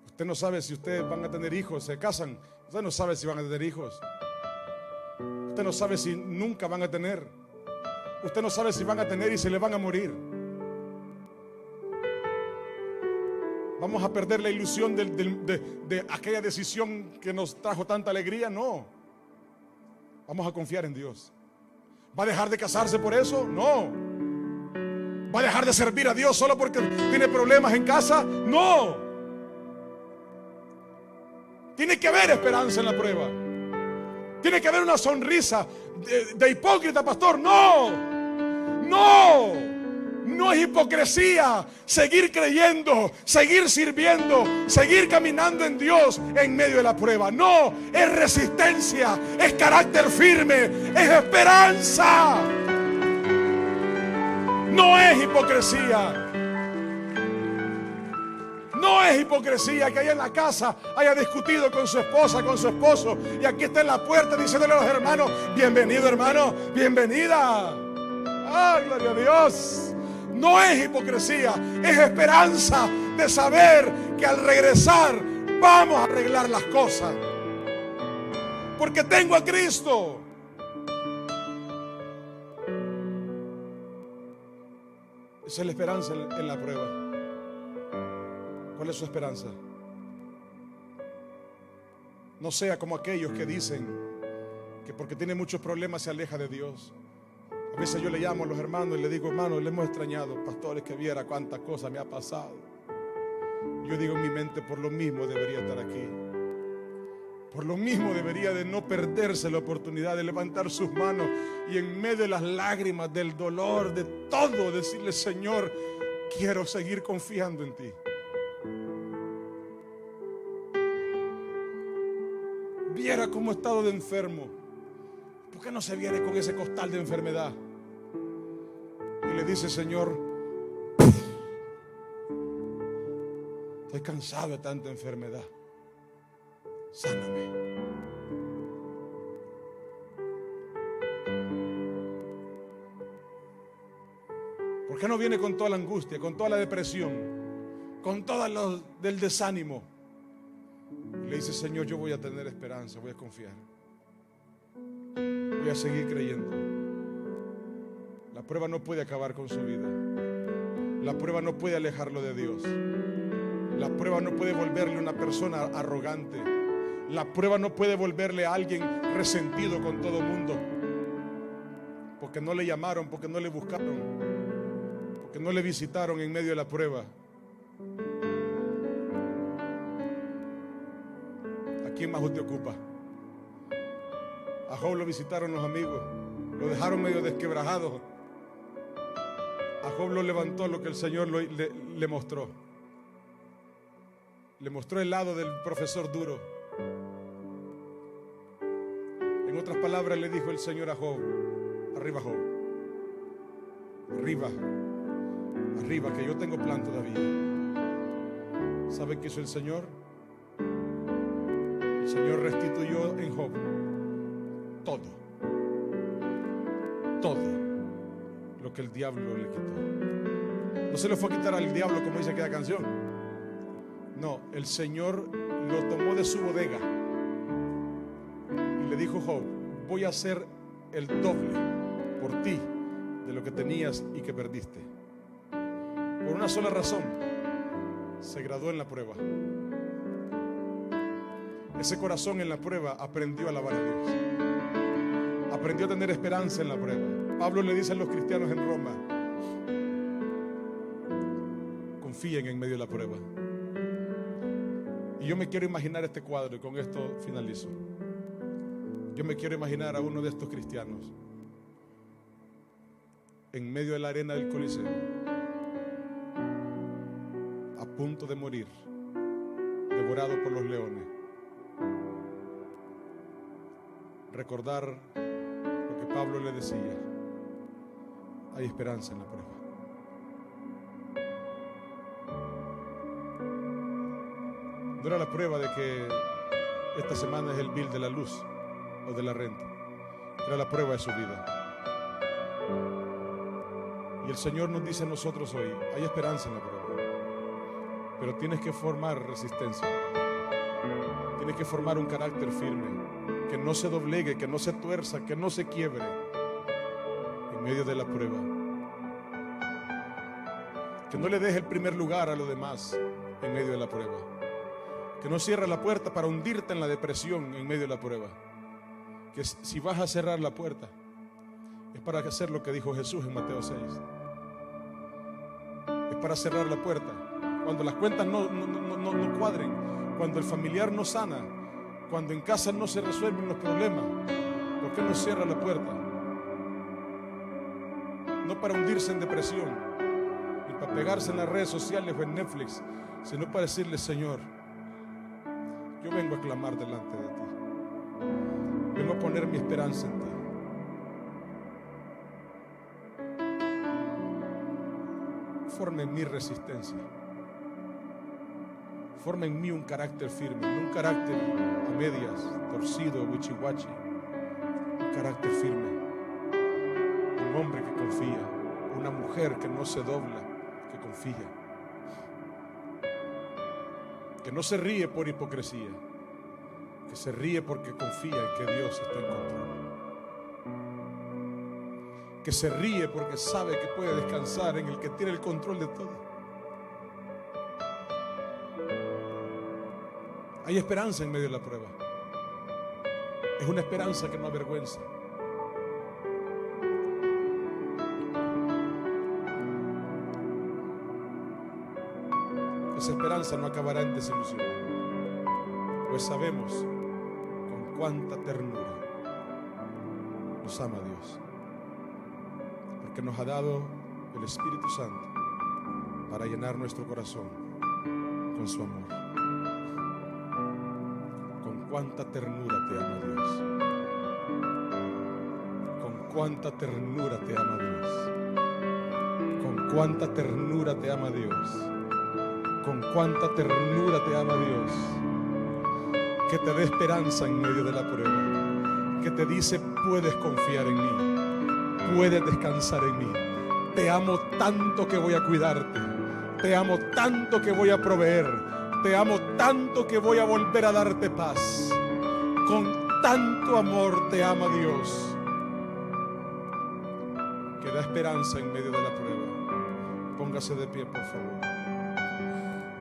Usted no sabe si ustedes van a tener hijos, se casan. Usted no sabe si van a tener hijos. Usted no sabe si nunca van a tener. Usted no sabe si van a tener y se le van a morir. Vamos a perder la ilusión de aquella decisión que nos trajo tanta alegría. No. Vamos a confiar en Dios. ¿Va a dejar de casarse por eso? No. ¿Va a dejar de servir a Dios solo porque tiene problemas en casa? No. Tiene que haber esperanza en la prueba. Tiene que haber una sonrisa de hipócrita, pastor. No. No. No es hipocresía seguir creyendo, seguir sirviendo, seguir caminando en Dios en medio de la prueba. No, es resistencia, es carácter firme, es esperanza. No es hipocresía. No es hipocresía que allá en la casa haya discutido con su esposa, con su esposo, y aquí está en la puerta diciéndole a los hermanos: bienvenido, hermano, bienvenida. ¡Ah, gloria a Dios! No es hipocresía, es esperanza de saber que al regresar vamos a arreglar las cosas. Porque tengo a Cristo. Esa es la esperanza en la prueba. ¿Cuál es su esperanza? No sea como aquellos que dicen que porque tiene muchos problemas se aleja de Dios. A veces yo le llamo a los hermanos y le digo: hermanos, le hemos extrañado, pastores, que viera cuántas cosas me ha pasado. Yo digo en mi mente: por lo mismo debería estar aquí. Por lo mismo debería de no perderse la oportunidad de levantar sus manos y en medio de las lágrimas, del dolor, de todo, decirle: Señor, quiero seguir confiando en ti. Viera cómo he estado de enfermo. ¿Por qué no se viene con ese costal de enfermedad? Y le dice: Señor, estoy cansado de tanta enfermedad. Sáname. ¿Por qué no viene con toda la angustia, con toda la depresión, con todo lo del desánimo? Y le dice: Señor, yo voy a tener esperanza, voy a confiar. Voy a seguir creyendo. La prueba no puede acabar con su vida. La prueba no puede alejarlo de Dios. La prueba no puede volverle una persona arrogante. La prueba no puede volverle a alguien resentido con todo el mundo. Porque no le llamaron, porque no le buscaron, porque no le visitaron en medio de la prueba. ¿A quién más usted ocupa? A Job lo visitaron los amigos, lo dejaron medio desquebrajado. A Job lo levantó lo que el Señor le mostró. Le mostró el lado del profesor duro. En otras palabras, le dijo el Señor a Job: arriba, Job, arriba, arriba, que yo tengo plan todavía. ¿Sabe qué hizo el Señor? El Señor restituyó en Job todo lo que el diablo le quitó. No se le fue a quitar al diablo como dice aquella canción. No, el Señor lo tomó de su bodega y le dijo: Job, voy a hacer el doble por ti de lo que tenías y que perdiste. Por una sola razón: se graduó en la prueba. Ese corazón en la prueba aprendió a alabar a Dios, aprendió a tener esperanza en la prueba. Pablo le dice a los cristianos en Roma: confíen en medio de la prueba. Y yo me quiero imaginar este cuadro, y con esto finalizo. Yo me quiero imaginar a uno de estos cristianos en medio de la arena del Coliseo, a punto de morir, devorado por los leones. Recordar lo que Pablo le decía: hay esperanza en la prueba. No era la prueba de que esta semana es el bill de la luz o de la renta, era la prueba de su vida. Y el Señor nos dice a nosotros hoy: hay esperanza en la prueba, pero tienes que formar resistencia, tienes que formar un carácter firme, que no se doblegue, que no se tuerza, que no se quiebre en medio de la prueba, que no le deje el primer lugar a lo demás en medio de la prueba, que no cierre la puerta para hundirte en la depresión en medio de la prueba, que si vas a cerrar la puerta es para hacer lo que dijo Jesús en Mateo 6, es para cerrar la puerta cuando las cuentas no cuadren, cuando el familiar no sana, cuando en casa no se resuelven los problemas. ¿Por qué no cierra la puerta? No para hundirse en depresión, ni para pegarse en las redes sociales o en Netflix, sino para decirle: Señor, yo vengo a clamar delante de ti, vengo a poner mi esperanza en ti. Forma en mí resistencia, forma en mí un carácter firme, no un carácter a medias, torcido, wichiwachi, un carácter firme, un hombre que confía, una mujer que no se dobla, que confía, que no se ríe por hipocresía, que se ríe porque confía en que Dios está en control, que se ríe porque sabe que puede descansar en el que tiene el control de todo. Hay esperanza en medio de la prueba. Es una esperanza que no avergüenza. Esa esperanza no acabará en desilusión, pues sabemos con cuánta ternura nos ama Dios, porque nos ha dado el Espíritu Santo para llenar nuestro corazón con su amor. Con cuánta ternura te ama Dios, con cuánta ternura te ama Dios, con cuánta ternura te ama Dios, con cuánta ternura te ama Dios, que te dé esperanza en medio de la prueba, que te dice: puedes confiar en mí, puedes descansar en mí, te amo tanto que voy a cuidarte, te amo tanto que voy a proveer, te amo tanto que voy a volver a darte paz. Con tanto amor te ama Dios, que da esperanza en medio de la prueba. Póngase de pie, por favor.